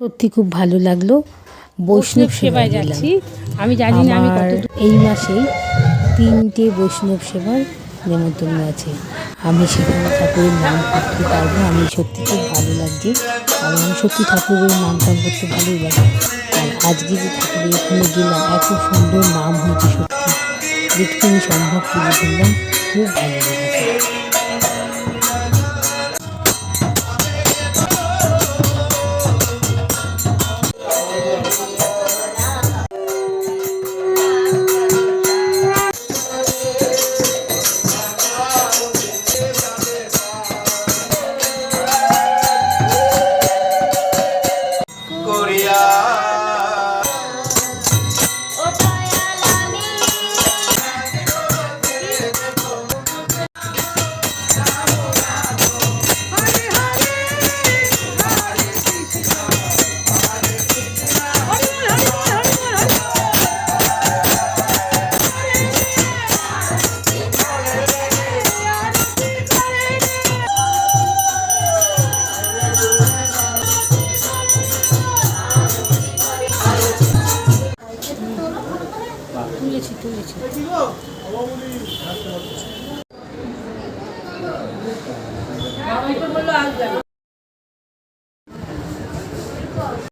সত্যি খুব ভালো লাগলো। বৈষ্ণব সেবায় যাচ্ছি। আমি জানি না আমি এই মাসেই 3টে বৈষ্ণব সেবার নেমন্তন্ন আছে। আমি সেখানে ঠাকুরের নাম করতে পারবো। আমি সত্যি খুব ভালো লাগছে, কারণ আমি সত্যি ঠাকুরের নাম টাম করতে ভালোই লাগে। আর আজকে যে ঠাকুরের এখানে গেলাম, এত সুন্দর নাম হয়েছে, সত্যি যেটুকুনি সম্ভব তুলে ধরলাম। খুব ভালো লেগেছে। তুলেছি